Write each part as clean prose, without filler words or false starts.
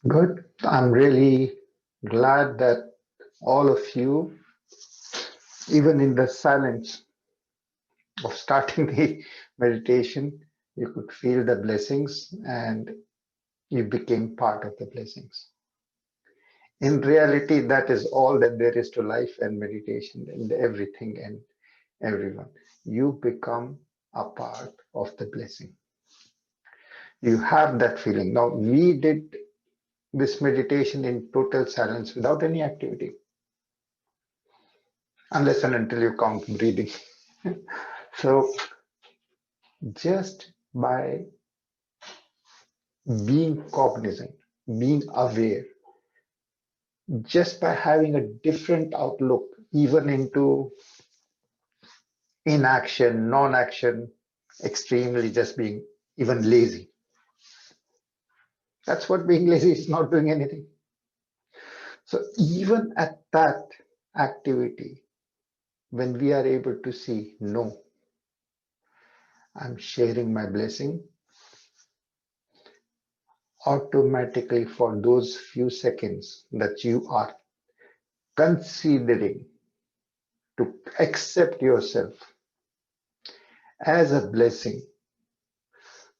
Good. I'm really glad that all of you, even in the silence of starting the meditation, you could feel the blessings and you became part of the blessings. In reality, that is all that there is to life and meditation and everything and everyone. You become a part of the blessing. You have that feeling. Now, we did this meditation in total silence without any activity, unless and until you count breathing. So, just by being cognizant, being aware, just by having a different outlook, even into inaction, non action, extremely just being even lazy. That's what being lazy is, not doing anything. So, even at that activity, when we are able to see, no, I'm sharing my blessing, automatically for those few seconds that you are considering to accept yourself as a blessing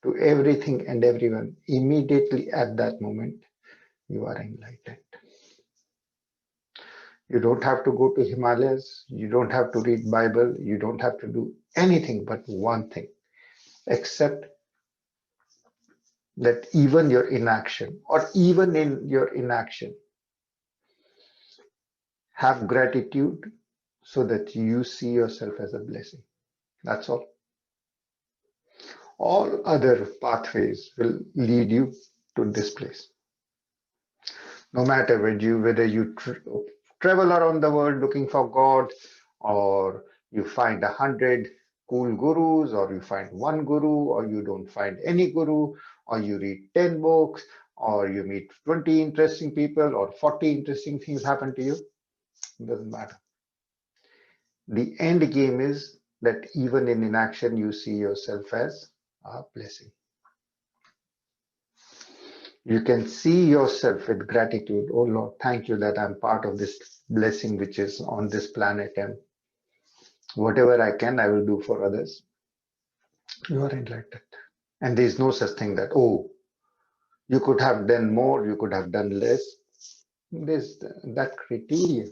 to everything and everyone, immediately at that moment, you are enlightened. You don't have to go to Himalayas, you don't have to read Bible, you don't have to do anything but one thing, except that even your inaction, or even in your inaction, have gratitude so that you see yourself as a blessing. That's all. All other pathways will lead you to this place. No matter whether you travel around the world looking for God, or you find 100 cool gurus, or you find one guru, or you don't find any guru, or you read 10 books, or you meet 20 interesting people, or 40 interesting things happen to you, it doesn't matter. The end game is that even in inaction, you see yourself as a blessing. You can see yourself with gratitude. Oh Lord, thank you that I'm part of this blessing which is on this planet, and whatever I can, I will do for others. You are enlightened. And there is no such thing that, oh, you could have done more, you could have done less. This that criteria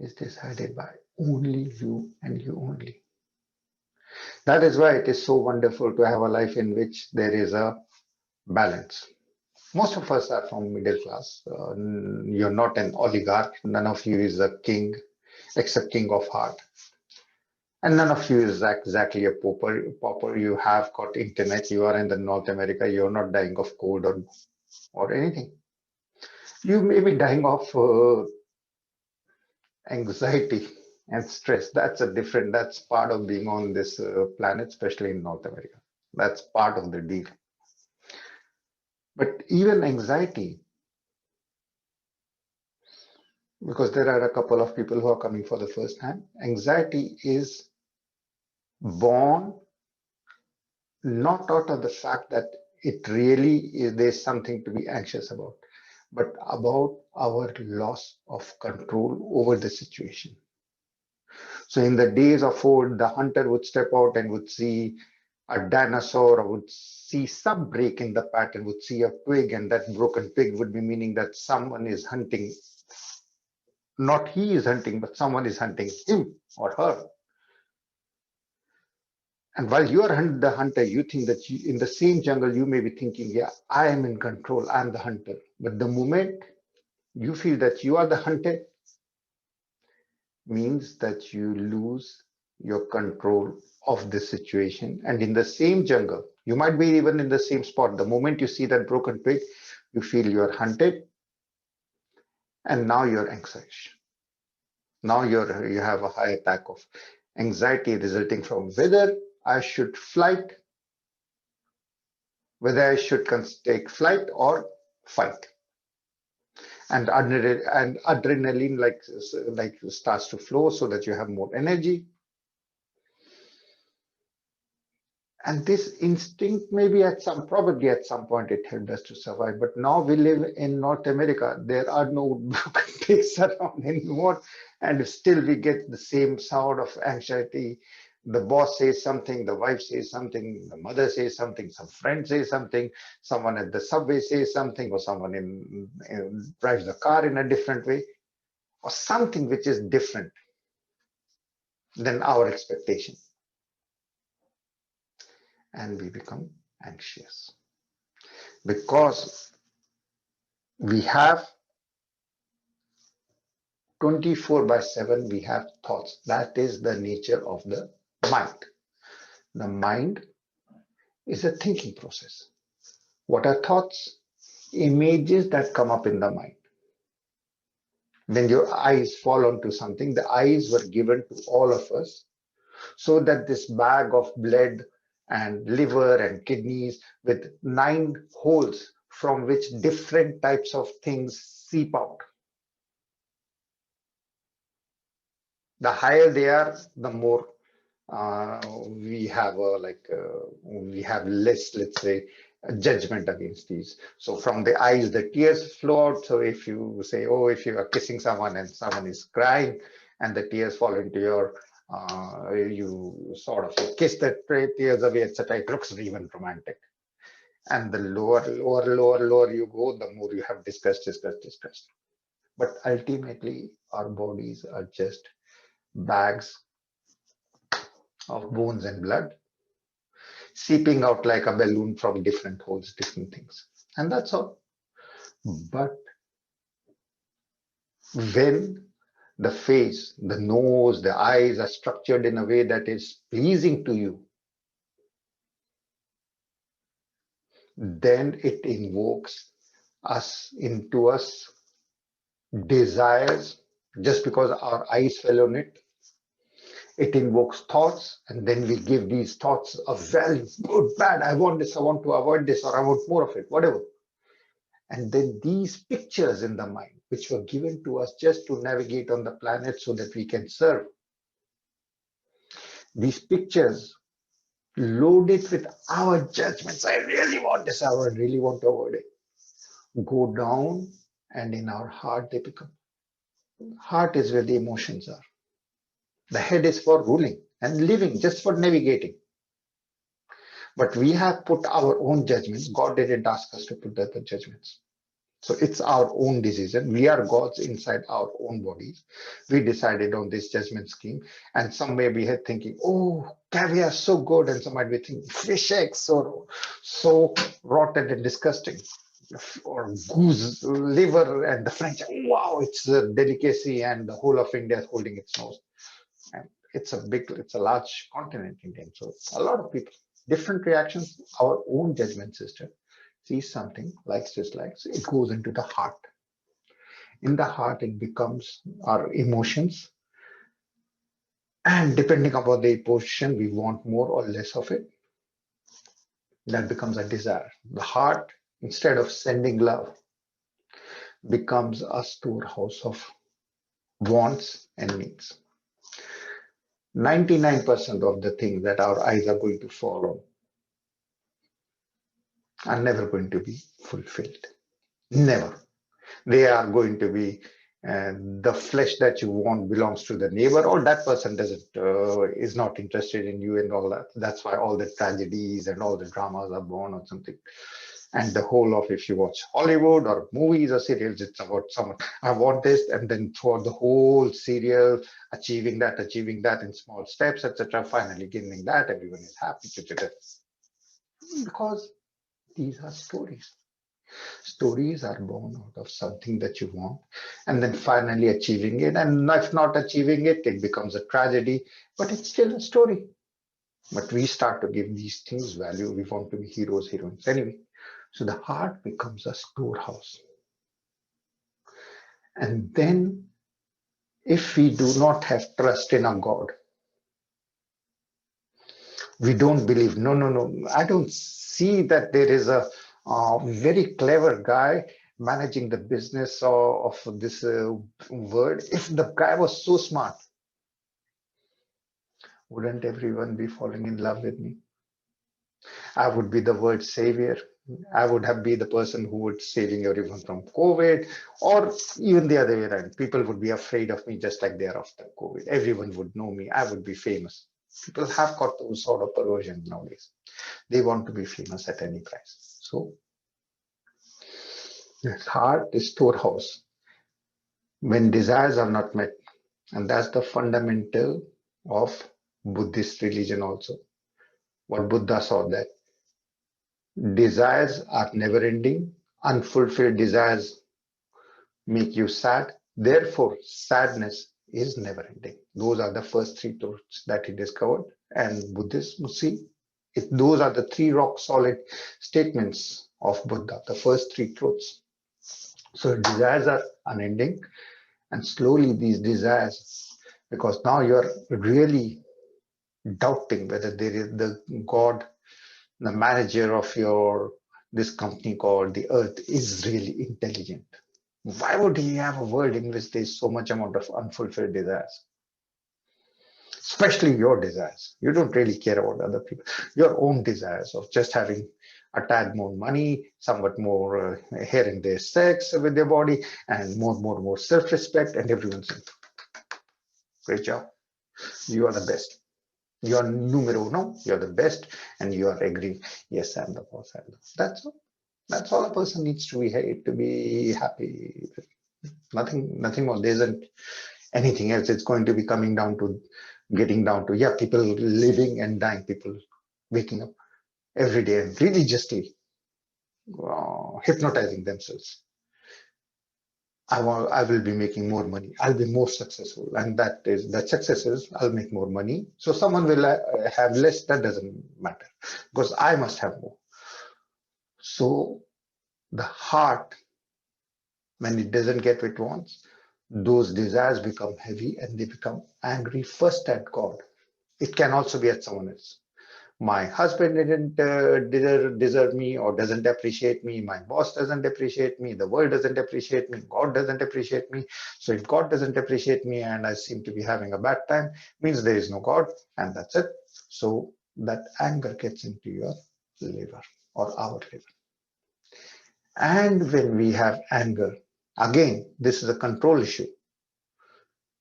is decided by only you and you only. That is why it is so wonderful to have a life in which there is a balance. Most of us are from middle class. You're not an oligarch. None of you is a king, except king of heart. And none of you is exactly a pauper. You have got internet. You are in the North America. You're not dying of cold or anything. You may be dying of anxiety and stress. That's part of being on this planet, especially in North America. That's part of the deal. But even anxiety, because there are a couple of people who are coming for the first time, anxiety is born not out of the fact that it really is there's something to be anxious about, but about our loss of control over the situation. So in the days of old, the hunter would step out and would see a dinosaur, or would see some break in the pattern, would see a twig, and that broken twig would be meaning that someone is hunting. Not he is hunting, but someone is hunting him or her. And while you are the hunter, you think that in the same jungle, you may be thinking, yeah, I am in control, I'm the hunter. But the moment you feel that you are the hunted, means that you lose your control of the situation. And in the same jungle, you might be even in the same spot. The moment you see that broken twig, you feel you are hunted, and now you're anxious. Now you have a high attack of anxiety resulting from whether I should flight, whether I should take flight or fight. And adrenaline like starts to flow so that you have more energy. And this instinct, maybe probably at some point it helped us to survive. But now we live in North America. There are no broken pigs around anymore. And still we get the same sort of anxiety. The boss says something, the wife says something, the mother says something, some friend says something, someone at the subway says something, or someone drives the car in a different way, or something which is different than our expectation. And we become anxious because we have 24/7, we have thoughts. That is the nature of the mind. The mind is a thinking process. What are thoughts? Images that come up in the mind. When your eyes fall onto something, the eyes were given to all of us so that this bag of blood and liver and kidneys with 9 holes from which different types of things seep out. The higher they are, the more we have we have less, let's say, judgment against these. So from the eyes, the tears flow out. So if you say, oh, if you are kissing someone and someone is crying and the tears fall into your, you sort of kiss the tears away, etc., it looks even romantic. And the lower you go, the more you have discussed. But ultimately, our bodies are just bags of bones and blood seeping out like a balloon from different holes, different things. And that's all. But when the face, the nose, the eyes are structured in a way that is pleasing to you, then it invokes into us desires just because our eyes fell on it. It invokes thoughts, and then we give these thoughts a value, good, bad, I want this, I want to avoid this, or I want more of it, whatever. And then these pictures in the mind, which were given to us just to navigate on the planet so that we can serve, these pictures loaded with our judgments. I really want this, I really want to avoid it. Go down, and in our heart, they become. Heart is where the emotions are. The head is for ruling and living, just for navigating. But we have put our own judgments. God didn't ask us to put the judgments. So it's our own decision. We are gods inside our own bodies. We decided on this judgment scheme. And some may be here thinking, oh, caviar is so good. And some might be thinking, fish eggs so rotten and disgusting. Or goose liver and the French, wow, it's a delicacy, and the whole of India is holding its nose. And it's a large continent, India. So a lot of people, different reactions, our own judgment system sees something, likes, dislikes, it goes into the heart. In the heart, it becomes our emotions. And depending upon the emotion, we want more or less of it. That becomes a desire. The heart, instead of sending love, becomes a storehouse of wants and needs. 99% of the things that our eyes are going to fall on are never going to be fulfilled. Never. They are going to be the flesh that you want belongs to the neighbor, or that person doesn't is not interested in you and all that. That's why all the tragedies and all the dramas are born or something. And the whole of, if you watch Hollywood or movies or serials, it's about someone, I want this, and then throughout the whole serial, achieving that in small steps, etc. Finally getting that, everyone is happy. Because these are stories. Stories are born out of something that you want, and then finally achieving it. And if not achieving it, it becomes a tragedy, but it's still a story. But we start to give these things value. We want to be heroes, heroines. Anyway, so the heart becomes a storehouse. And then, if we do not have trust in a God, we don't believe, no, I don't see that there is a very clever guy managing the business of this world. If the guy was so smart, wouldn't everyone be falling in love with me? I would be the world's savior. I would have be the person who would saving everyone from COVID, or even the other way around. People would be afraid of me just like they are after COVID. Everyone would know me. I would be famous. People have got those sort of perversion nowadays. They want to be famous at any price. So the heart is storehouse when desires are not met, and that's the fundamental of Buddhist religion also. What Buddha saw that desires are never ending, unfulfilled desires make you sad. Therefore, sadness is never ending. Those are the first three truths that he discovered. And Buddhism, see, those are the three rock solid statements of Buddha, the first three truths. So desires are unending, and slowly these desires, because now you're really doubting whether there is the God, the manager of your this company called the earth is really intelligent. Why would he have a world in which there's so much amount of unfulfilled desires? Especially your desires. You don't really care about other people. Your own desires of just having a tad more money, somewhat more here and there sex with their body, and more self-respect, and everyone's saying, great job. You are the best. You are numero uno. You're the best, and you are agreeing. Yes, I'm the boss. That's all. That's all a person needs to be happy. Nothing more. There isn't anything else. It's going to be coming down to getting down to, yeah, people living and dying, people waking up every day and religiously hypnotizing themselves. I will be making more money. I'll be more successful, and that success is I'll make more money. So someone will have less. That doesn't matter because I must have more. So the heart, when it doesn't get what it wants, those desires become heavy and they become angry first at God. It can also be at someone else. My husband didn't deserve me or doesn't appreciate me. My boss doesn't appreciate me. The world doesn't appreciate me. God doesn't appreciate me. So if God doesn't appreciate me and I seem to be having a bad time, means there is no God, and that's it. So that anger gets into your liver or our liver. And when we have anger, again, this is a control issue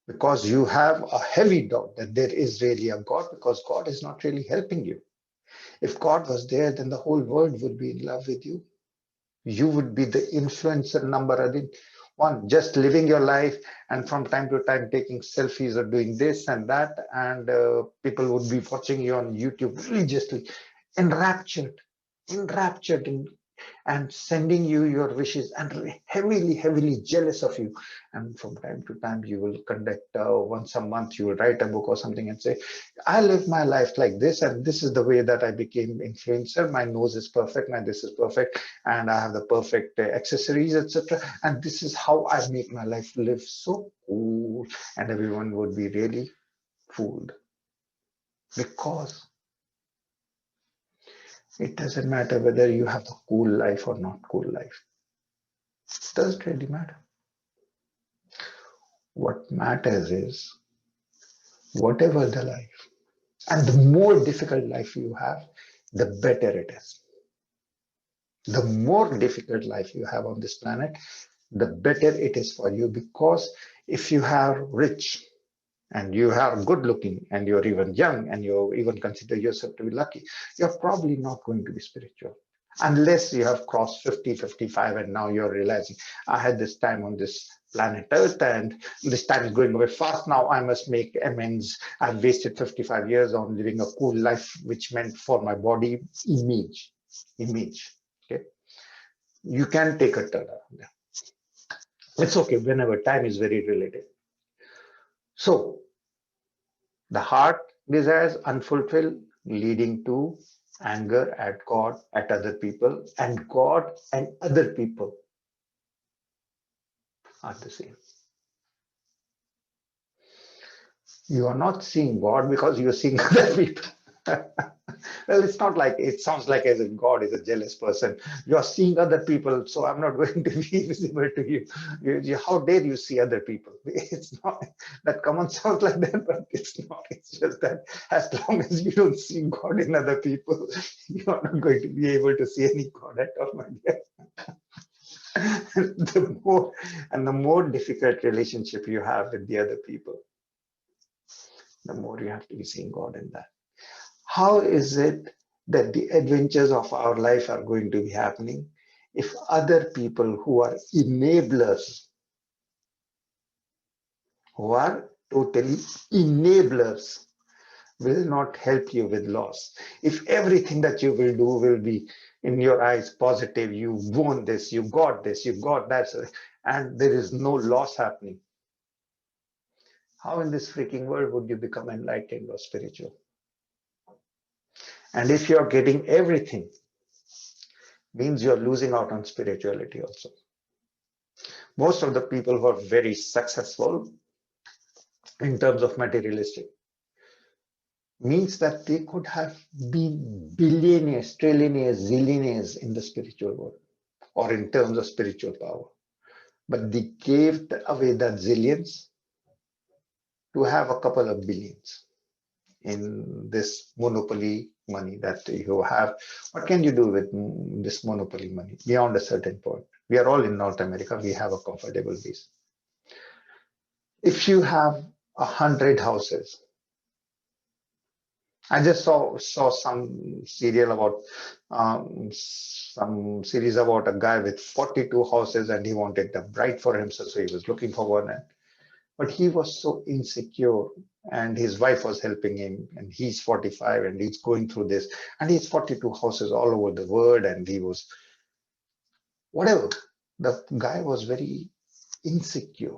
because you have a heavy doubt that there is really a God because God is not really helping you. If God was there, then the whole world would be in love with you. You would be the influencer number one, just living your life and from time to time taking selfies or doing this and that, and people would be watching you on YouTube religiously, enraptured, enraptured in and sending you your wishes and heavily jealous of you. And from time to time, you will conduct once a month, you will write a book or something and say, I live my life like this, and this is the way that I became influencer. My nose is perfect, my this is perfect, and I have the perfect accessories, etc. And this is how I make my life live so cool. And everyone would be really fooled because it doesn't matter whether you have the cool life or not cool life. It doesn't really matter. What matters is whatever the life, and the more difficult life you have, the better it is. The more difficult life you have on this planet, the better it is for you because if you are rich and you are good looking and you're even young and you even consider yourself to be lucky, you're probably not going to be spiritual. Unless you have crossed 50, 55, and now you're realizing, I had this time on this planet Earth and this time is going away fast. Now I must make amends. I've wasted 55 years on living a cool life, which meant for my body image. Okay. You can take a turn around there. It's okay whenever time is very relative. So the heart desires unfulfilled, leading to anger at God, at other people, and God and other people are the same. You are not seeing God because you're seeing other people. Well, it's not like it sounds like as if God is a jealous person. You're seeing other people, so I'm not going to be visible to you. How dare you see other people? It's not that common sounds like that, but it's not. It's just that as long as you don't see God in other people, you're not going to be able to see any God at all, my dear. The more and the more difficult relationship you have with the other people, the more you have to be seeing God in that. How is it that the adventures of our life are going to be happening if other people who are enablers, who are totally enablers, will not help you with loss? If everything that you will do will be in your eyes positive, you won this, you got this, you got that, and there is no loss happening, how in this freaking world would you become enlightened or spiritual? And if you're getting everything, means you're losing out on spirituality also. Most of the people who are very successful in terms of materialistic means that they could have been billionaires, trillionaires, zillionaires in the spiritual world or in terms of spiritual power. But they gave away that zillions to have a couple of billions in this monopoly money that you have. What can you do with this monopoly money beyond a certain point? We are all in North America. We have a comfortable base. If you have 100 houses, I just saw some serial about some series about a guy with 42 houses and he wanted a bride for himself, so he was looking for one. But he was so insecure, and his wife was helping him, and he's 45 and he's going through this, and he's 42 houses all over the world, and he was whatever. The guy was very insecure,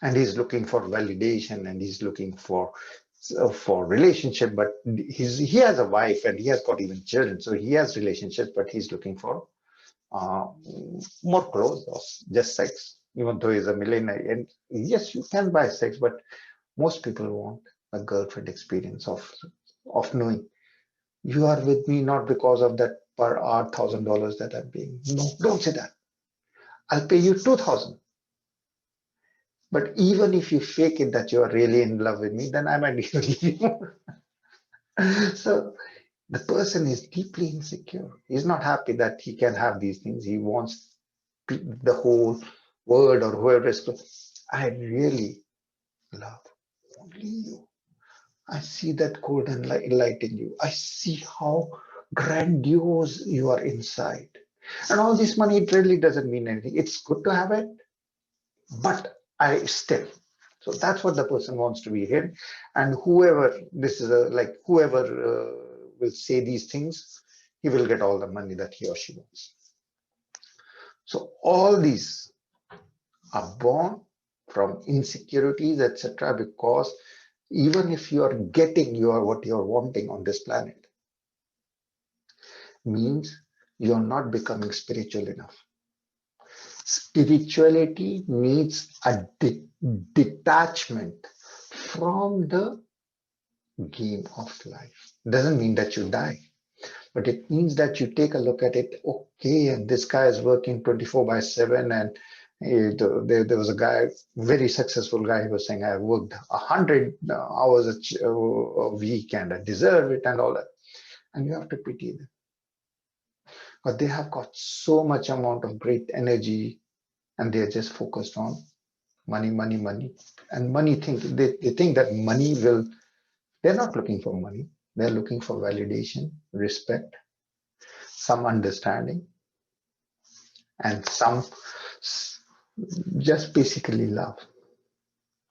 and he's looking for validation, and he's looking for relationship, but he has a wife and he has got even children, so he has relationships, but he's looking for uh, more clothes or just sex, even though he's a millionaire. And yes, you can buy sex, but most people want a girlfriend experience of knowing you are with me not because of that per hour $1,000 that I'm paying. No, don't say that. I'll pay you 2,000. But even if you fake it that you are really in love with me, then I might give you more. So the person is deeply insecure. He's not happy that he can have these things. He wants the whole world or whoever is close. I really love only you. I see that golden light in you. I see how grandiose you are inside. And all this money, it really doesn't mean anything. It's good to have it, but I still. So that's what the person wants to be here. And whoever, this is like whoever will say these things, he will get all the money that he or she wants. So all these are born from insecurities, etc. Because even if you are getting what you're wanting on this planet, means you're not becoming spiritual enough. Spirituality needs a detachment from the game of life. Doesn't mean that you die, but it means that you take a look at it. Okay, and this guy is working 24/7, and there was a guy, very successful guy, he was saying, I worked 100 hours a week and I deserve it and all that. And you have to pity them. But they have got so much amount of great energy and they're just focused on money, money, money. And money they think that money will, they're not looking for money. They're looking for validation, respect, some understanding, and some just basically love.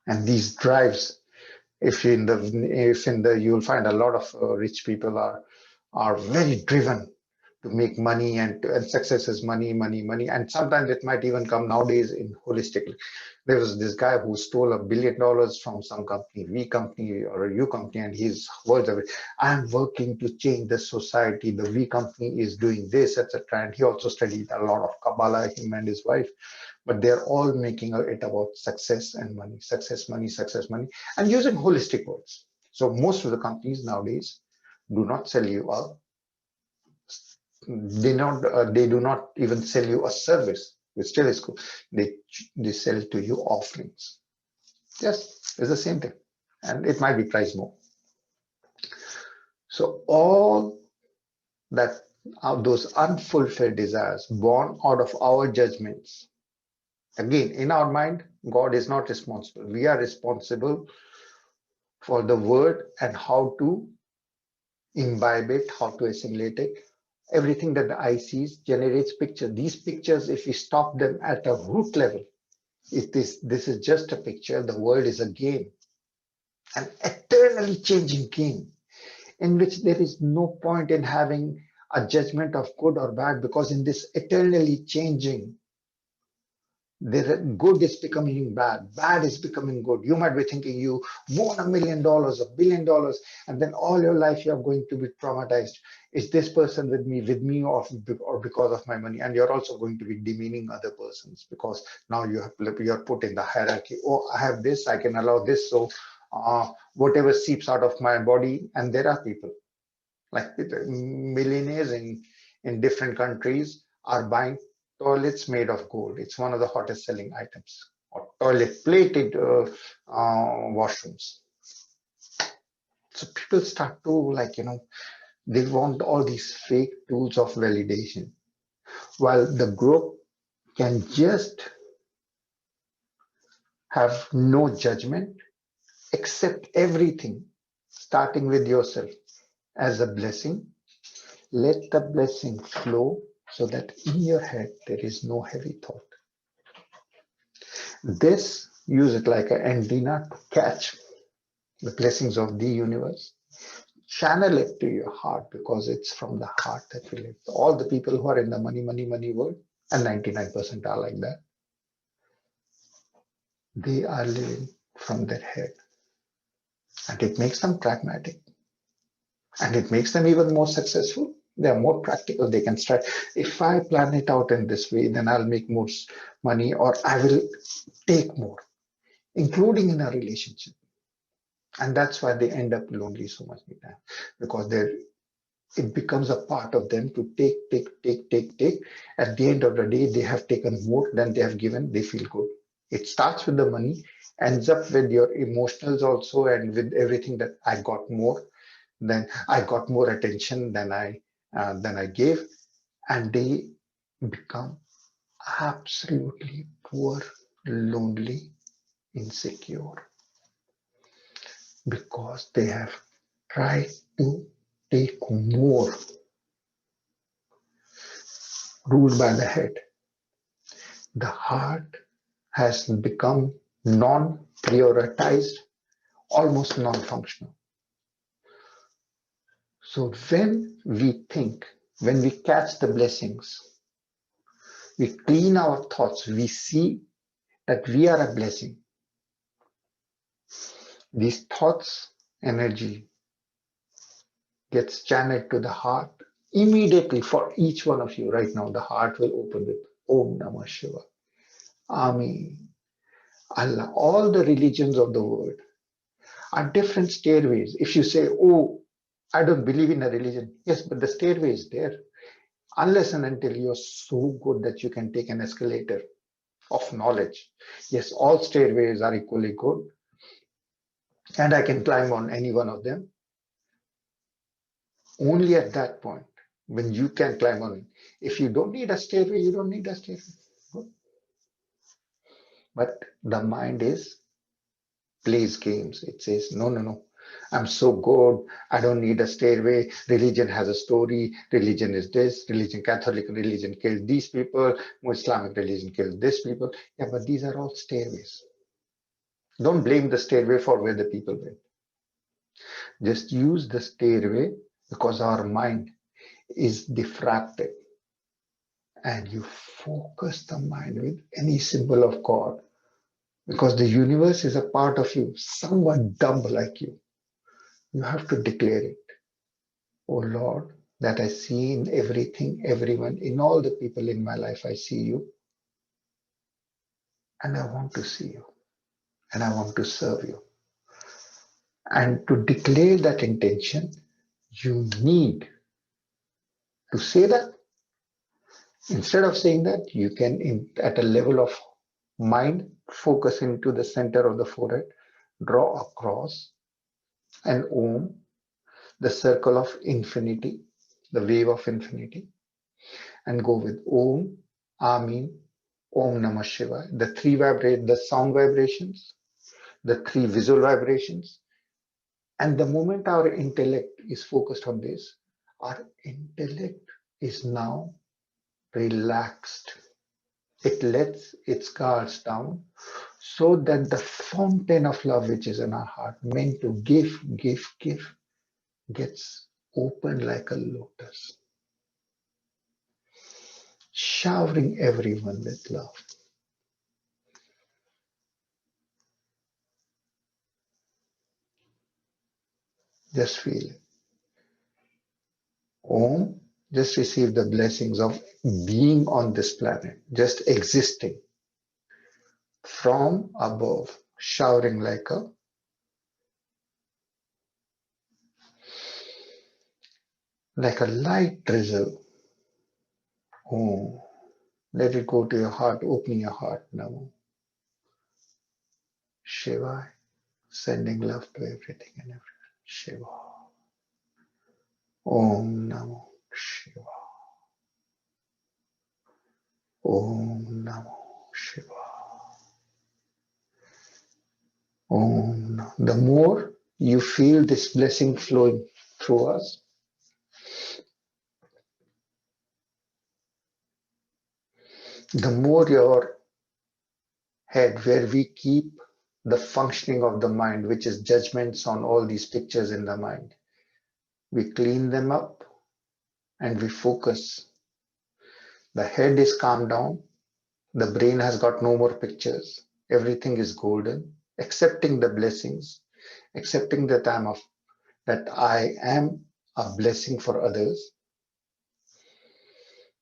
And these drives, if in the you'll find a lot of rich people are very driven to make money, and success is money, money, money. And sometimes it might even come nowadays in holistically. There was this guy who stole $1 billion from some company, V company or a U company, and his words of it, I'm working to change the society. The V company is doing this, etc. And he also studied a lot of Kabbalah, him and his wife. But they're all making it about success and money, success, money, and using holistic words. So most of the companies nowadays do not sell you a, they do not even sell you a service, which still is cool. They sell to you offerings. Yes, it's the same thing, and it might be priced more. So all that those unfulfilled desires born out of our judgments. Again, in our mind, God is not responsible. We are responsible for the word and how to imbibe it, how to assimilate it. Everything that the eye sees generates pictures. These pictures, if we stop them at a root level, this is just a picture. The world is a game, an eternally changing game, in which there is no point in having a judgment of good or bad, because in this eternally changing, the good is becoming bad, bad is becoming good. You might be thinking you won $1 million, $1 billion, and then all your life you are going to be traumatized. Is this person with me, or because of my money? And you're also going to be demeaning other persons, because now you're put in the hierarchy. Oh, I have this, I can allow this, so whatever seeps out of my body. And there are people like millionaires in different countries are buying toilets made of gold. It's one of the hottest selling items. Or toilet plated washrooms. So people start to, like, they want all these fake tools of validation, while the group can just have no judgment, accept everything, starting with yourself as a blessing. Let the blessing flow, so that in your head there is no heavy thought. This, use it like an antenna to catch the blessings of the universe. Channel it to your heart, because it's from the heart that we live. All the people who are in the money, money, money world, and 99% are like that, they are living from their head. And it makes them pragmatic. And it makes them even more successful. They are more practical. They can start. If I plan it out in this way, then I'll make more money, or I will take more, including in a relationship. And that's why they end up lonely so much of the time, because it becomes a part of them to take, take, take, take, take. At the end of the day, they have taken more than they have given. They feel good. It starts with the money, ends up with your emotionals also, and with everything that I got more. Then I got more attention than I gave, and they become absolutely poor, lonely, insecure, because they have tried to take more, ruled by the head. The heart has become non-prioritized, almost non-functional. So when we think, when we catch the blessings, we clean our thoughts, we see that we are a blessing. These thoughts, energy gets channeled to the heart immediately. For each one of you right now, the heart will open with Om Namah Shiva, Amen, Allah. All the religions of the world are different stairways. If you say, oh, I don't believe in a religion, yes, but the stairway is there. Unless and until you're so good that you can take an escalator of knowledge. Yes, all stairways are equally good, and I can climb on any one of them. Only at that point, when you can climb on it. If you don't need a stairway, you don't need a stairway. But the mind plays games. It says, no, no, no. I'm so good. I don't need a stairway. Religion has a story. Religion is this. Religion, Catholic religion killed these people. Islamic religion killed this people. Yeah, but these are all stairways. Don't blame the stairway for where the people went. Just use the stairway, because our mind is diffracted, and you focus the mind with any symbol of God, because the universe is a part of you, somewhat dumb like you. You have to declare it. Oh Lord, that I see in everything, everyone, in all the people in my life, I see you, and I want to see you, and I want to serve you. And to declare that intention, You need to say that. Instead of saying that, you can, at a level of mind, focus into the center of the forehead, draw a cross, and Om, the circle of infinity, the wave of infinity, and go with Om, Amin, Om Namah Shivaya. The sound vibrations, the three visual vibrations. And the moment our intellect is focused on this, our intellect is now relaxed. It lets its guards down so that the fountain of love which is in our heart, meant to give, gets open like a lotus, showering everyone with love. Just feel it. Om, just receive the blessings of being on this planet, just existing from above, showering like a light drizzle. Om. Let it go to your heart, opening your heart now. Shiva, sending love to everything and everyone. Shiva. Om Namo Shiva. Om Namo Shiva. Om Namo. The more you feel this blessing flowing through us, the more your head, where we keep the functioning of the mind, which is judgments on all these pictures in the mind, we clean them up and we focus. The head is calmed down. The brain has got no more pictures. Everything is golden, accepting the blessings, accepting that I am a blessing for others.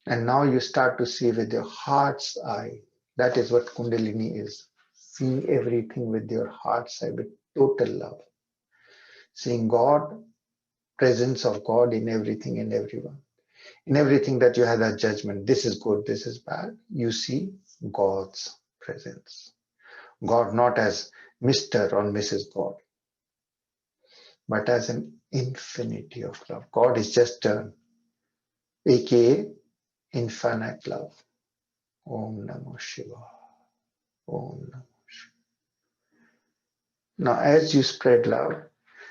And now you start to see with your heart's eye. That is what Kundalini is. Seeing everything with your heart's eye, with total love. Seeing God, presence of God in everything and everyone. In everything that you had a judgment, this is good, this is bad, you see God's presence. God not as Mr. or Mrs. God, but as an infinity of love. God is just aka infinite love. Om Namo Shiva. Om Namo Shiva. Now, as you spread love,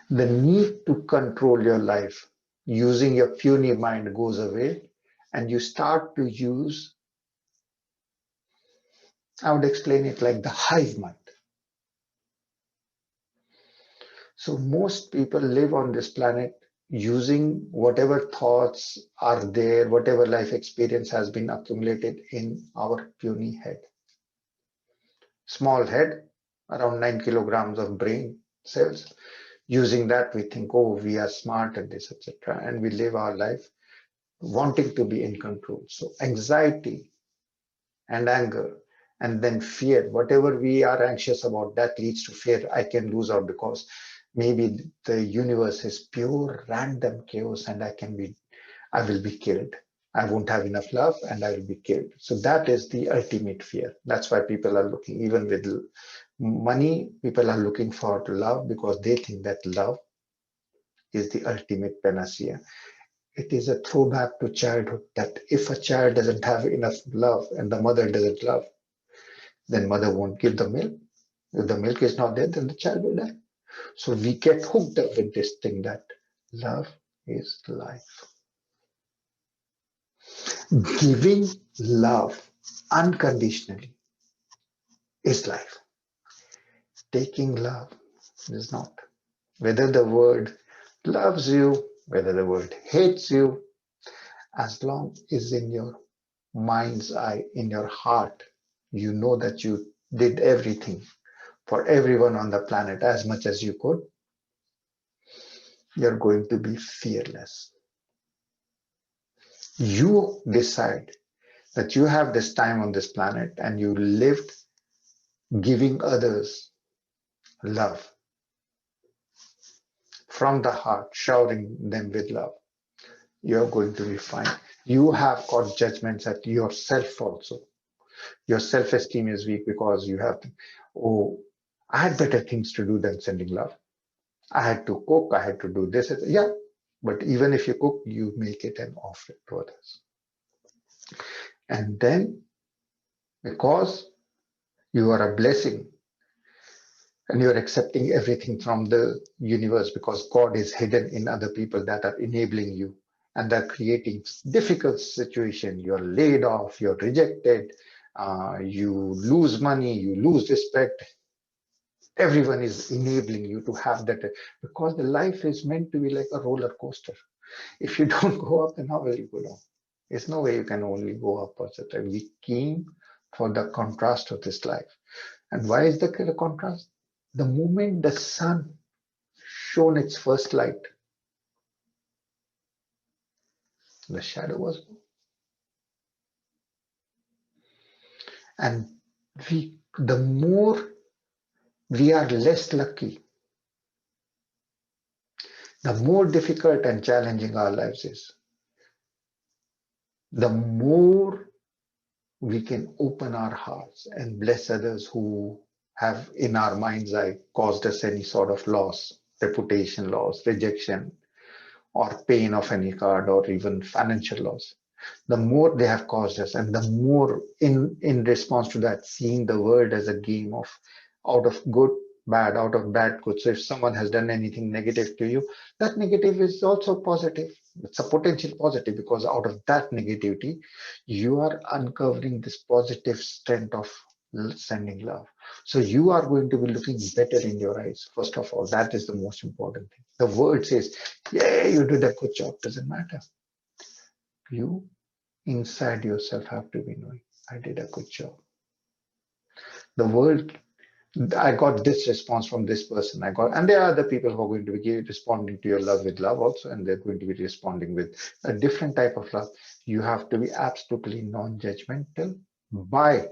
the need to control your life using your puny mind goes away, and you start to use, I would explain it like the hive mind. So most people live on this planet using whatever thoughts are there, whatever life experience has been accumulated in our puny head. Small head, around 9 kilograms of brain cells. Using that, we think, oh, we are smart at this, etc. And we live our life wanting to be in control. So anxiety and anger, and then fear, whatever we are anxious about, that leads to fear. I can lose out because maybe the universe is pure random chaos and I will be killed. I won't have enough love and I will be killed. So that is the ultimate fear. That's why people are looking, even with money, people are looking for love because they think that love is the ultimate panacea. It is a throwback to childhood, that if a child doesn't have enough love and the mother doesn't love, then mother won't give the milk. If the milk is not there, then the child will die. So we get hooked up with this thing that love is life. Giving love unconditionally is life. Taking love is not. Whether the word loves you, whether the word hates you, as long as in your mind's eye, in your heart, you know that you did everything for everyone on the planet as much as you could, you're going to be fearless. You decide that you have this time on this planet and you lived giving others love from the heart, showering them with love, you're going to be fine. You have got judgments at yourself also. Your self-esteem is weak because you have, oh, I had better things to do than sending love. I had to cook, I had to do this. Yeah, but even if you cook, you make it and offer it to others. And then, because you are a blessing and you're accepting everything from the universe, because God is hidden in other people that are enabling you and they're creating difficult situation. You're laid off, you're rejected, you lose money, you lose respect. Everyone is enabling you to have that, because the life is meant to be like a roller coaster. If you don't go up, then how will you go down? There's no way you can only go up or that. We came for the contrast of this life. And why is the contrast? The moment the sun shone its first light, the shadow was born. And the more we are less lucky, the more difficult and challenging our lives is, the more we can open our hearts and bless others who have in our mind's eye caused us any sort of loss, reputation loss, rejection, or pain of any kind, or even financial loss. The more they have caused us, and the more in response to that, seeing the world as a game of out of good, bad, out of bad, good. So if someone has done anything negative to you, that negative is also positive. It's a potential positive, because out of that negativity, you are uncovering this positive strength of sending love. So you are going to be looking better in your eyes. First of all, that is the most important thing. The word says, yeah, you did a good job. Doesn't matter. You inside yourself have to be knowing, I did a good job. The world, I got this response from this person. And there are other people who are going to be responding to your love with love also, and they're going to be responding with a different type of love. You have to be absolutely non-judgmental by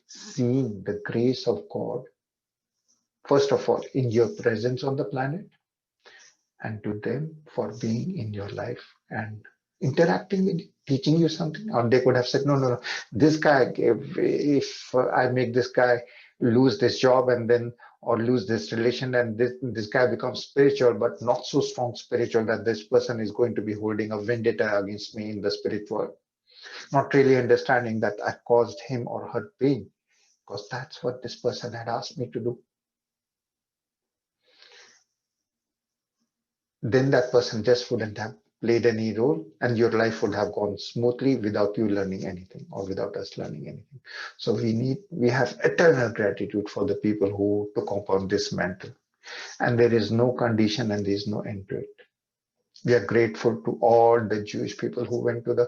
seeing the grace of God, first of all, in your presence on the planet, and to them for being in your life and interacting with you, teaching you something. Or they could have said, no, no, no, this guy, if I make this guy lose this job and then, or lose this relation, and this guy becomes spiritual, but not so strong spiritual that this person is going to be holding a vendetta against me in the spirit world, not really understanding that I caused him or her pain, because that's what this person had asked me to do. Then that person just wouldn't have played any role, and your life would have gone smoothly without you learning anything, or without us learning anything. So we have eternal gratitude for the people who took upon this mantle, and there is no condition and there is no end to it. We are grateful to all the Jewish people who went to the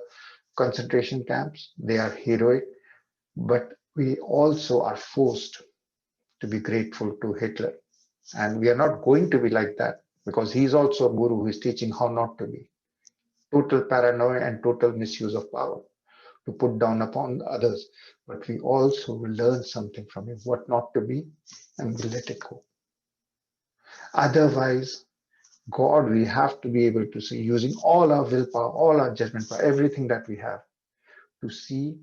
concentration camps. They are heroic, but we also are forced to be grateful to Hitler. And we are not going to be like that, because he's also a guru who is teaching how not to be. Total paranoia and total misuse of power to put down upon others. But we also will learn something from him, what not to be, and we let it go. Otherwise, God, we have to be able to see, using all our willpower, all our judgment power, everything that we have, to see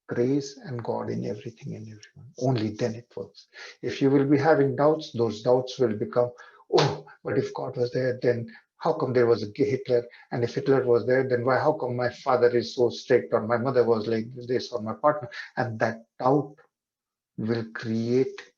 grace and God in everything and everyone. Only then it works. If you will be having doubts, those doubts will become, oh, but if God was there, then how come there was a Hitler? And if Hitler was there, then why? How come my father is so strict, or my mother was like this, or my partner? And that doubt will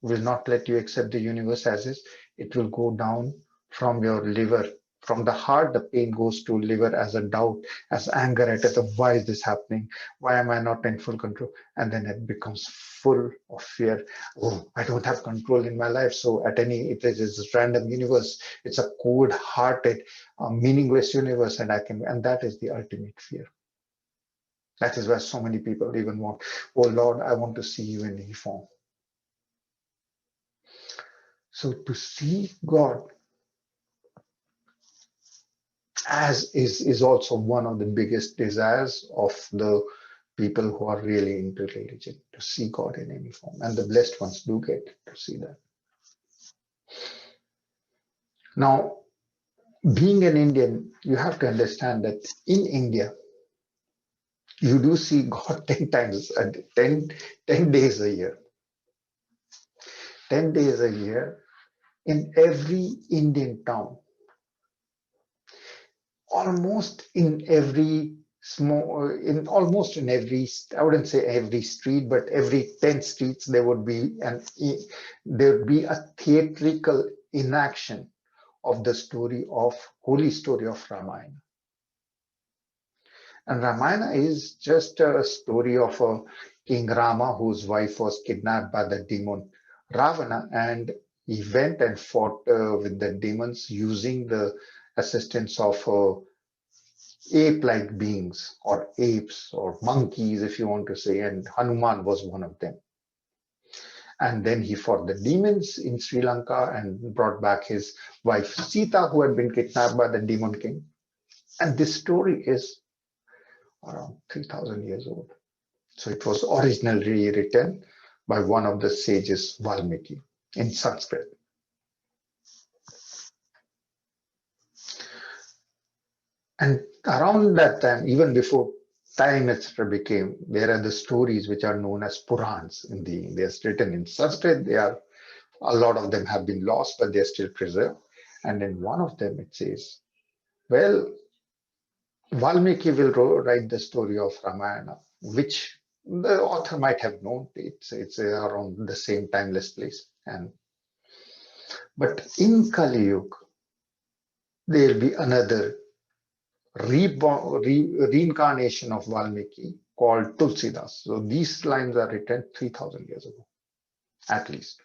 not let you accept the universe as is. It will go down from your liver. From the heart, the pain goes to liver as a doubt, as anger at it. Why is this happening? Why am I not in full control? And then it becomes full of fear. Oh, I don't have control in my life. So it is this random universe. It's a cold-hearted, meaningless universe, and that is the ultimate fear. That is why so many people even want, oh Lord, I want to see you in any form. So to see God as is also one of the biggest desires of the people who are really into religion, to see God in any form. And the blessed ones do get to see that. Now, Being an Indian, you have to understand that in India, you do see God 10 times, 10 days a year. 10 days a year in every Indian town, almost in every almost in every, I wouldn't say every street, but every 10 streets, there would be a theatrical enaction of the holy story of Ramayana. And Ramayana is just a story of a King Rama whose wife was kidnapped by the demon Ravana, and he went and fought with the demons using the assistance of ape-like beings or apes or monkeys, if you want to say, and Hanuman was one of them. And then he fought the demons in Sri Lanka and brought back his wife Sita, who had been kidnapped by the demon king. And this story is around 3,000 years old. So it was originally written by one of the sages, Valmiki, in Sanskrit. And around that time, even before time etc. became, there are the stories which are known as Purans in the They're written in Sanskrit. They are a lot of them have been lost, but they're still preserved. And in one of them it says, well, Valmiki will write the story of Ramayana, which the author might have known. It's around the same timeless place. And but in Kali Yuga, there will be another reincarnation of Valmiki called Tulsidas. So these lines are written 3,000 years ago, at least.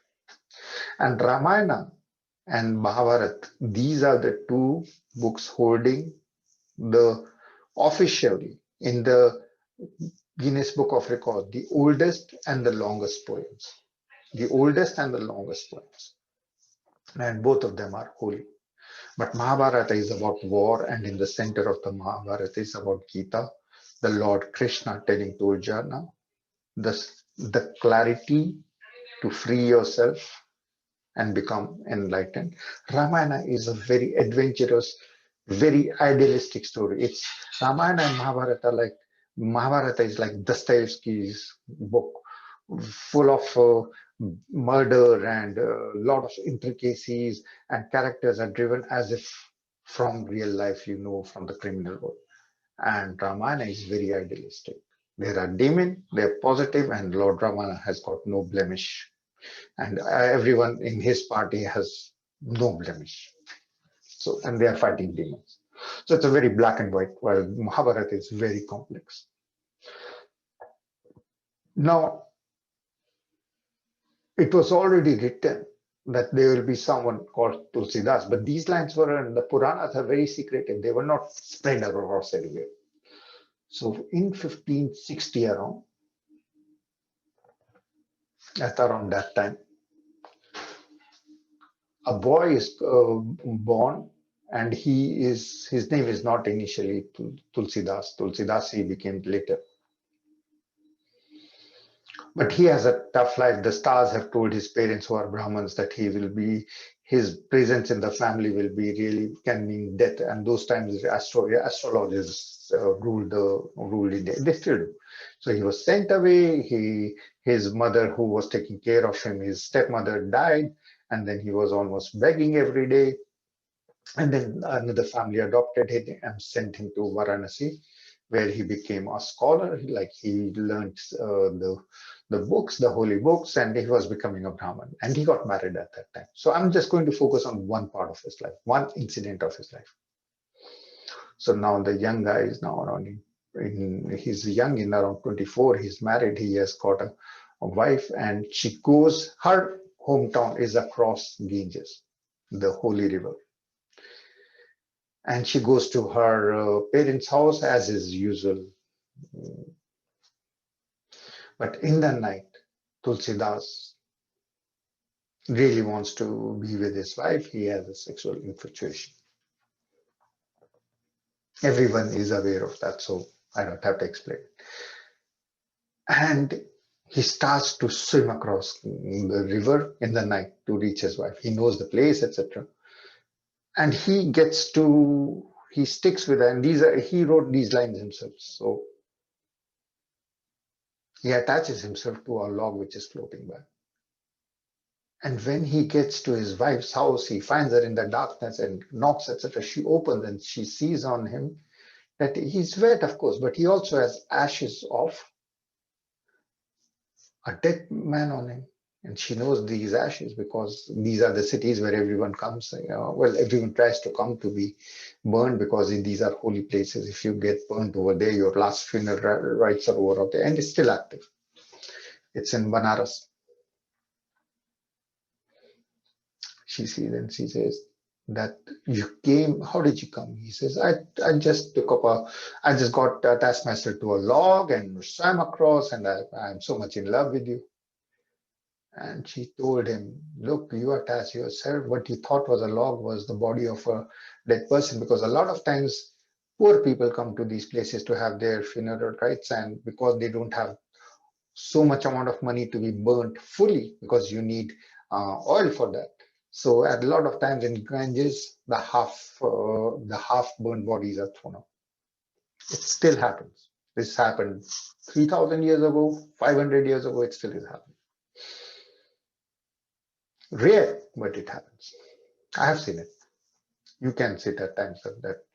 And Ramayana and Mahabharata, these are the two books holding the officially in the Guinness Book of Records, the oldest and the longest poems. The oldest and the longest poems. And both of them are holy. But Mahabharata is about war, and in the center of the Mahabharata is about Gita, the Lord Krishna telling to Arjuna the clarity to free yourself and become enlightened. Ramayana is a very adventurous, very idealistic story. It's Ramayana and Mahabharata, like Mahabharata is like Dostoevsky's book, full of murder and a lot of intricacies, and characters are driven as if from real life, from the criminal world. And Ramayana is very idealistic. There are demons, they're positive, and Lord Rama has got no blemish. And everyone in his party has no blemish. So, and they are fighting demons. So it's a very black and white, while Mahabharata is very complex. Now, it was already written that there will be someone called Tulsidas, but these lines were in the Puranas are very secretive. They were not spread across everywhere. So in 1560 at around that time, a boy is born, and his name is not initially Tulsidas. Tulsidas he became later. But he has a tough life. The stars have told his parents, who are Brahmins, that his presence in the family will be really can mean death. And those times, astrologers ruled India. They still do. So he was sent away. His mother, who was taking care of him, his stepmother died, and then he was almost begging every day. And then another family adopted him and sent him to Varanasi, where he became a scholar. Like he learned the books, the holy books, and he was becoming a Brahmin. And he got married at that time. So I'm just going to focus on one part of his life, one incident of his life. So now the young guy is now around he's young, in around 24. He's married. He has got a wife, and her hometown is across Ganges, the holy river. And she goes to her parents' house as is usual. But in the night, Tulsidas really wants to be with his wife. He has a sexual infatuation. Everyone is aware of that, so I don't have to explain. And he starts to swim across the river in the night to reach his wife. He knows the place, etc. And he sticks with it. And he wrote these lines himself. So he attaches himself to a log which is floating by. And when he gets to his wife's house, he finds her in the darkness and knocks, etc. She opens and she sees on him that he's wet, of course, but he also has ashes of a dead man on him. And she knows these ashes because these are the cities where everyone comes. Well, everyone tries to come to be burned because these are holy places. If you get burned over there, your last funeral rites are over there, and it's still active. It's in Banaras. She sees and she says that you came. How did you come? He says, I just I just got attached myself to a log and swam across, and I'm so much in love with you. And she told him, look, you attach yourself. What you thought was a log was the body of a dead person, because a lot of times poor people come to these places to have their funeral rites, and because they don't have so much amount of money to be burnt fully, because you need oil for that. So at a lot of times in Ganges, the half burnt bodies are thrown out. It still happens. This happened 3,000 years ago, 500 years ago. It still is happening. Rare, but it happens. I have seen it. You can sit at times that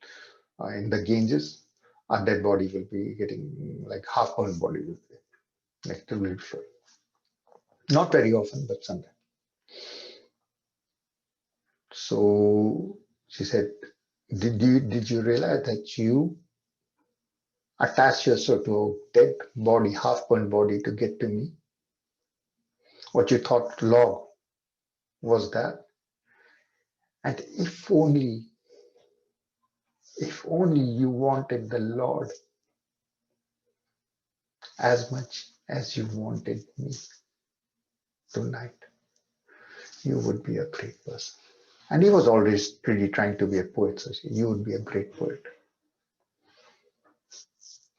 in the Ganges, a dead body will be getting like half burned body will be like to be sure. Not very often, but sometimes. So she said, did you realize that you attach yourself to a dead body, half burned body to get to me? What you thought law was that? And if only you wanted the Lord as much as you wanted me tonight, you would be a great person. And he was always really trying to be a poet, so you would be a great poet.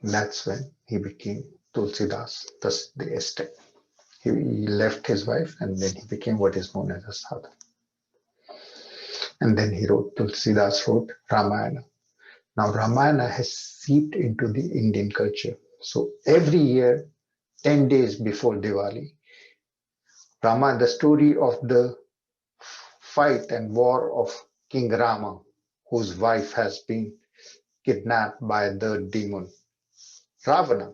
And that's when he became Tulsidas, thus the estate. He left his wife and then he became what is known as a sadhu. And then he wrote, Tulsidas wrote Ramayana. Now, Ramayana has seeped into the Indian culture. So every year, 10 days before Diwali, the story of the fight and war of King Rama, whose wife has been kidnapped by the demon Ravana.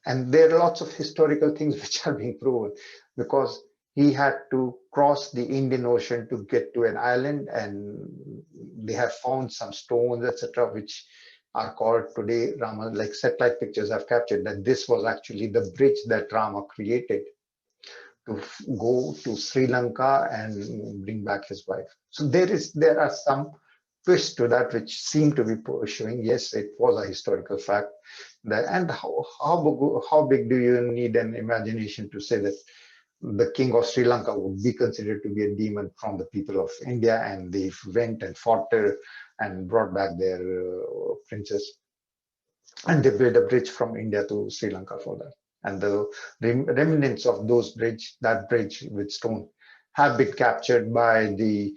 And there are lots of historical things which are being proven because he had to cross the Indian Ocean to get to an island, and they have found some stones, etc., which are called today Rama, like satellite pictures have captured that this was actually the bridge that Rama created to go to Sri Lanka and bring back his wife. So there are some twists to that which seem to be showing yes, it was a historical fact. That, and how big do you need an imagination to say that the king of Sri Lanka would be considered to be a demon from the people of India, and they went and fought her and brought back their princess, and they built a bridge from India to Sri Lanka for that. And the remnants of that bridge with stone, have been captured by the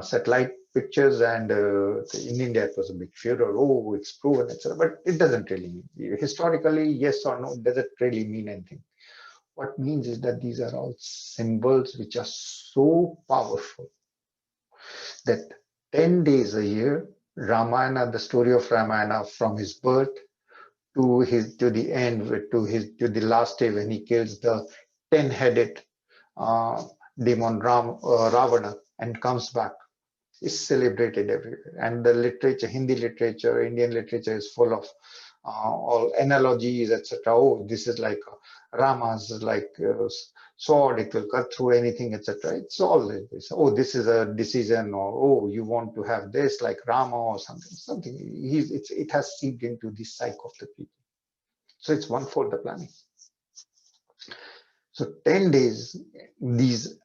satellite pictures. And in India, it was a big furor. Oh, it's proven, etc. But it doesn't really mean historically, yes or no. Does it really mean anything? What means is that these are all symbols which are so powerful that 10 days a year, Ramayana, the story of Ramayana from his birth to the end, to the last day when he kills the 10-headed uh, demon Ravana and comes back, is celebrated everywhere. And the literature, Hindi literature, Indian literature is full of all analogies, etc. Oh, this is like Rama's like sword; it will cut through anything, etc. It's all this. Oh, this is a decision, or oh, you want to have this like Rama or something. Something. It has seeped into the psyche of the people. So it's one for the planet. So 10 days, these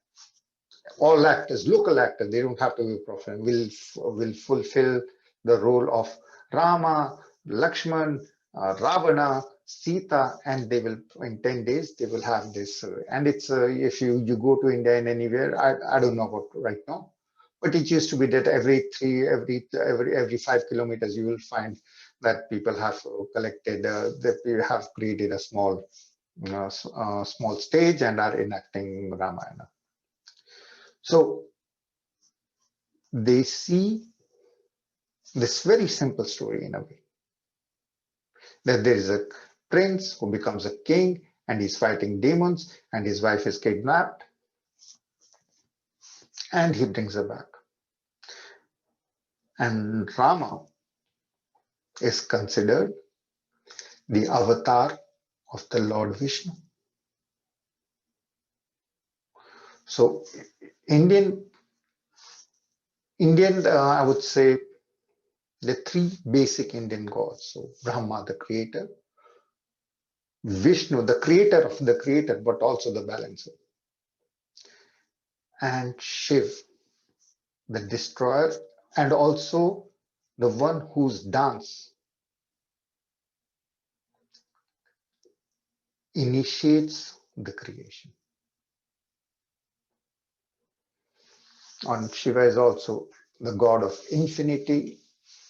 all actors, local actors, they don't have to be professional, will fulfill the role of Rama, Lakshman, Ravana, Sita, and they will, in 10 days, they will have this. And it's, if you go to India and anywhere, I don't know about right now, But it used to be that every 5 kilometers, you will find that people have collected, that we have created a small stage and are enacting Ramayana. So they see this very simple story in a way, that there is a prince who becomes a king and he's fighting demons and his wife is kidnapped and he brings her back. And Rama is considered the avatar of the Lord Vishnu. So Indian, I would say the three basic Indian gods. So Brahma, the creator, Vishnu, the creator of the creator, but also the balancer, and Shiv, the destroyer, and also the one whose dance initiates the creation. And Shiva is also the god of infinity,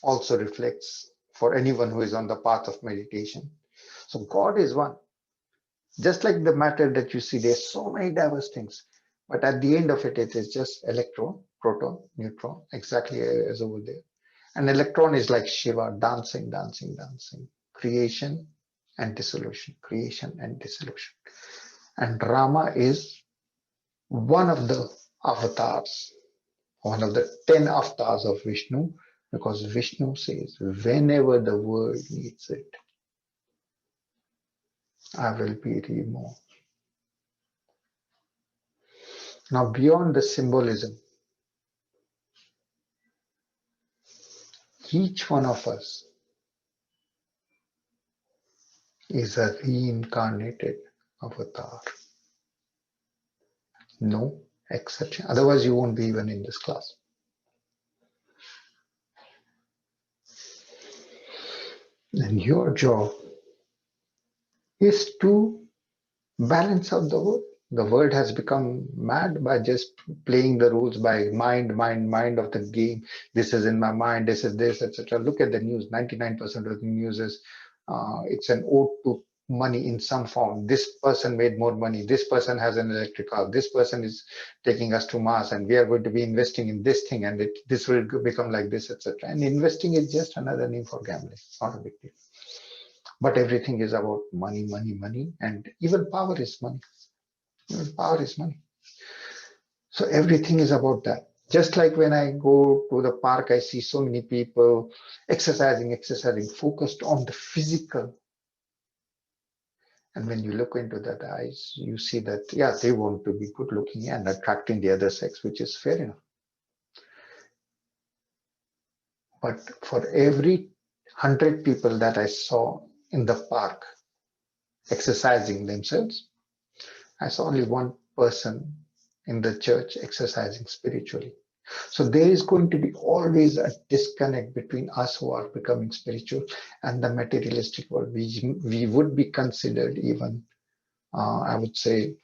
also reflects for anyone who is on the path of meditation. So God is one. Just like the matter that you see, there's so many diverse things, but at the end of it, it is just electron, proton, neutron, exactly as over there. An electron is like Shiva, dancing, dancing, dancing, creation and dissolution, creation and dissolution. And Rama is one of the avatars, one of the 10 avatars of Vishnu, because Vishnu says, whenever the world needs it, I will be removed. Now, beyond the symbolism, each one of us is a reincarnated avatar. No exception. Otherwise, you won't be even in this class. And your job is to balance out the world. The world has become mad by just playing the rules by mind of the game. This is in my mind, this is this, etc. Look at the news. 99% of the news is it's an ode to money in some form. This person made more money. This person has an electric car. This person is taking us to Mars, and we are going to be investing in this thing, and this will become like this, etc. And investing is just another name for gambling. It's not a big deal. But everything is about money, money, money, and even power is money. Even power is money. So everything is about that. Just like when I go to the park, I see so many people exercising, focused on the physical. And when you look into that eyes, you see that, yeah, they want to be good looking and attracting the other sex, which is fair enough. But for every 100 people that I saw in the park exercising themselves, I saw only one person in the church exercising spiritually. So there is going to be always a disconnect between us who are becoming spiritual and the materialistic world. We would be considered even, I would say,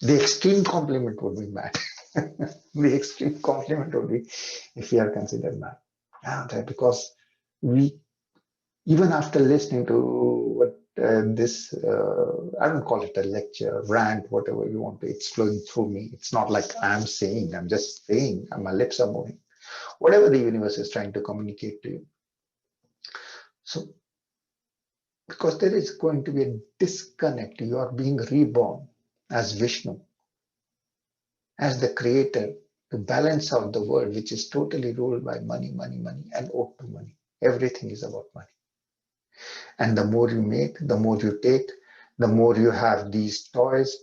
the extreme compliment would be mad. The extreme compliment would be if we are considered mad. Yeah, because we, even after listening to what this, I don't call it a lecture, rant, whatever you want to, it's flowing through me. It's not like I'm saying, I'm just saying, and my lips are moving. Whatever the universe is trying to communicate to you. So, because there is going to be a disconnect, you are being reborn as Vishnu, as the creator, to balance out the world, which is totally ruled by money, money, money, and owed to money. Everything is about money. And the more you make, the more you take, the more you have these toys.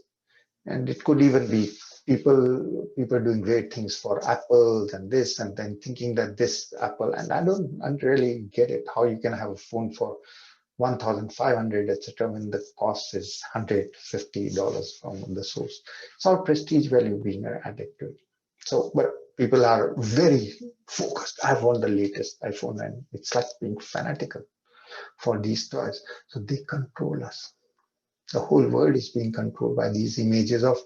And it could even be people doing great things for apples and this, and then thinking that this apple, and I don't really get it, how you can have a phone for 1,500, etc., when the cost is $150 from the source. It's all prestige value being added to it. So, but people are very focused. I want the latest iPhone, and it's like being fanatical for these toys. So they control us. The whole world is being controlled by these images of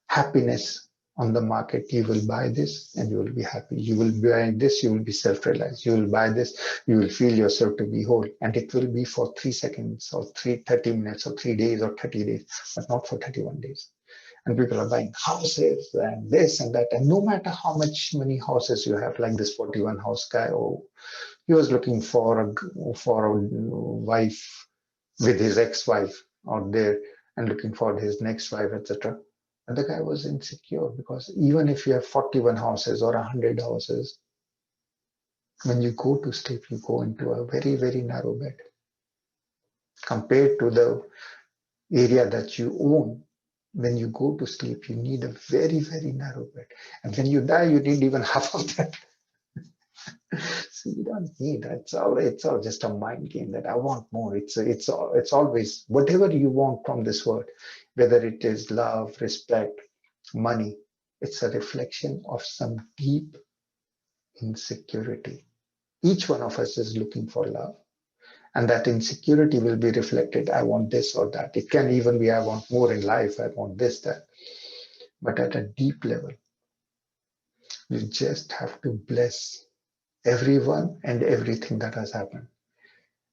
happiness on the market. You will buy this and you will be happy. You will buy this, you will be self-realized. You will buy this, you will feel yourself to be whole. And it will be for 3 seconds or 30 minutes or 3 days or 30 days, but not for 31 days. And people are buying houses and this and that. And no matter how many houses you have, like this 41 house guy, oh, he was looking for a wife with his ex-wife out there and looking for his next wife, etc. And the guy was insecure because even if you have 41 houses or 100 houses, when you go to sleep, you go into a very, very narrow bed compared to the area that you own. When you go to sleep, you need a very, very narrow bed. And when you die, you need even half of that. So you don't need that. It's all just a mind game that I want more. It's always whatever you want from this world, whether it is love, respect, money. It's a reflection of some deep insecurity. Each one of us is looking for love, and that insecurity will be reflected. I want this or that. It can even be I want more in life. I want this, that. But at a deep level, you just have to bless everyone and everything that has happened.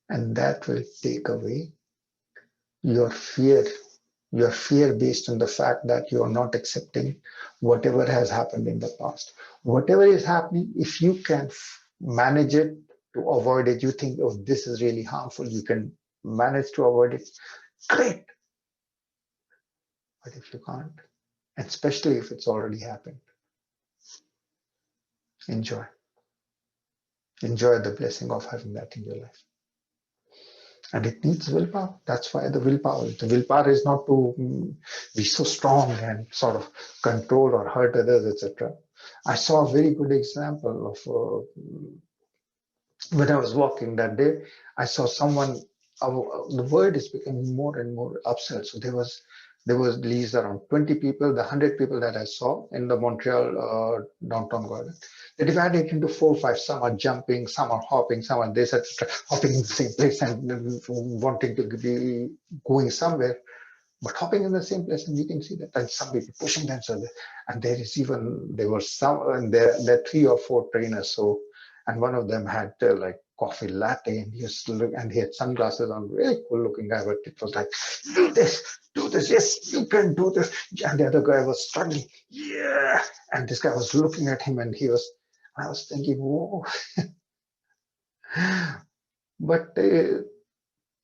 And that will take away your fear, your fear based on the fact that you are not accepting whatever has happened in the past. Whatever is happening, if you can manage it to avoid it, you think, oh, this is really harmful, you can manage to avoid it, great. But if you can't, and especially if it's already happened, enjoy. Enjoy the blessing of having that in your life. And it needs willpower. That's why the willpower is not to be so strong and sort of control or hurt others, etc. I saw a very good example of when I was walking that day. I saw someone. The word is becoming more and more upset. So there was at least around 20 people, the 100 people that I saw in the Montreal downtown garden. They divided into 4 or 5. Some are jumping, some are hopping, some are this, etc., hopping in the same place and wanting to be going somewhere, but hopping in the same place. And you can see that, and some people pushing themselves. And there were some, and there are 3 or 4 trainers. So, and one of them had like coffee latte, and and he had sunglasses on, very cool looking guy. But it was like, do this, yes, you can do this. And the other guy was struggling, yeah. And this guy was looking at him, and I was thinking, whoa. But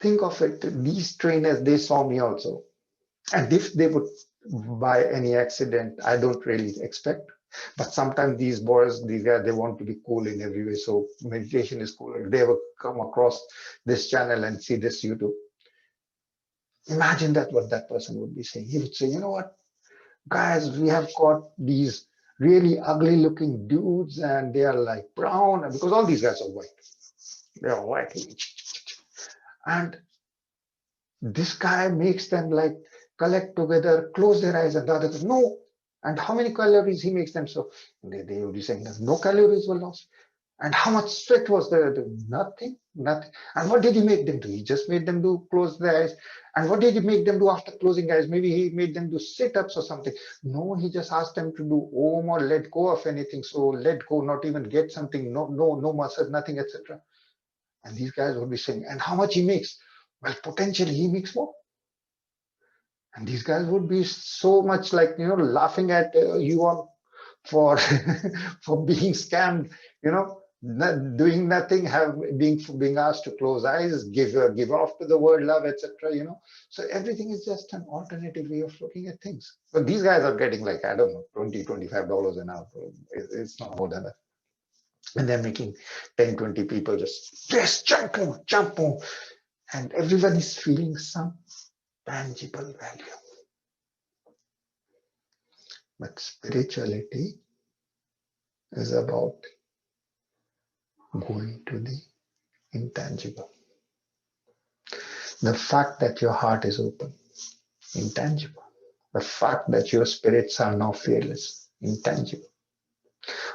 think of it, these trainers, they saw me also. And if they would, by any accident, I don't really expect. But sometimes these boys, these guys, they want to be cool in every way. So meditation is cool. If they ever come across this channel and see this YouTube, imagine that what that person would be saying. He would say, you know what, guys, we have got these really ugly looking dudes and they are like brown, because all these guys are white. They are white. And this guy makes them like collect together, close their eyes, and the other goes, no. And how many calories he makes them? So they would be saying that no calories were lost. And how much sweat was there? Nothing, nothing. And what did he make them do? He just made them do close their eyes. And what did he make them do after closing eyes? Maybe he made them do sit-ups or something. No, he just asked them to do om or let go of anything. So let go, not even get something, no muscle, nothing, etc. And these guys would be saying, and how much he makes? Well, potentially he makes more. And these guys would be so much like, laughing at you all for for being scammed, doing nothing, being asked to close eyes, give off to the word love, etc. So everything is just an alternative way of looking at things. But these guys are getting like, I don't know, $20-25 an hour. It's not more than that. And they're making 10-20 people just, yes, jump on. And everyone is feeling some tangible value. But spirituality is about going to the intangible. The fact that your heart is open, intangible. The fact that your spirits are now fearless, intangible.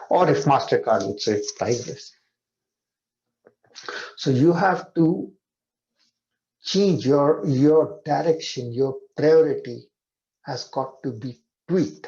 Or if MasterCard would say, priceless. So you have to change your direction, your priority has got to be tweaked.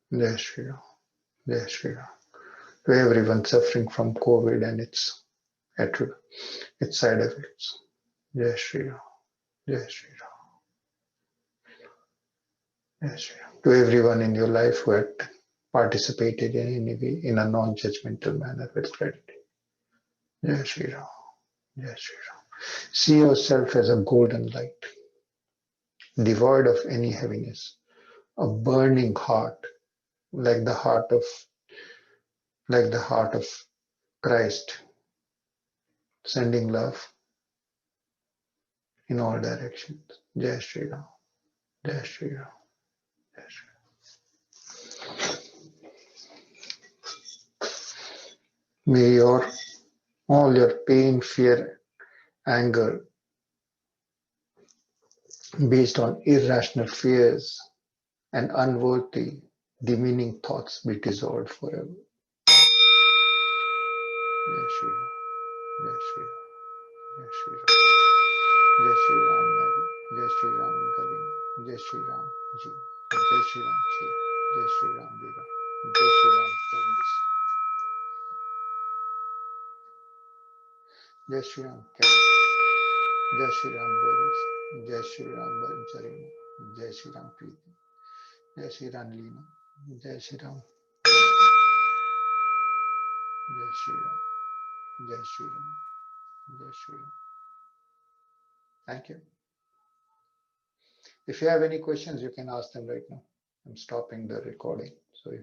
Jai Shri Ram. Jai Shri Ram. To everyone suffering from COVID and its side effects. Jai Shri Ram. Jai Shri Ram. Jai Shri Ram. To everyone in your life who had participated in any way in a non-judgmental manner with gratitude. Jai Shri Ram. Jai Shri Ram. See yourself as a golden light, devoid of any heaviness, a burning heart, like the heart of Christ, sending love in all directions. Jai Shri Ram. Jai Shri Ram. Jai Shri Ram. May all your pain, fear, anger, based on irrational fears and unworthy, demeaning thoughts be dissolved forever. Jai Shri Ram. Jai Shri Ram. Jai Shri Ram. Jai Shri Ram Mary. Jai Shri Ram Galin. Jai Shri Ram Ji. Jai Shri Ram Chi. Jai Shri Ram Veera. Jai Shri Ram Candice. Jai Shri Ram Karen. Jai Shri Ram Boris. Jai Shri Ram Jarina. Jai Shri Ram Preeti. Jai Shri Ram Leena. Jai Shri Ram. Jai Shri Ram. Jai Shri Ram. Jai Shri Ram. Thank you. If you have any questions, you can ask them right now. I'm stopping the recording. So if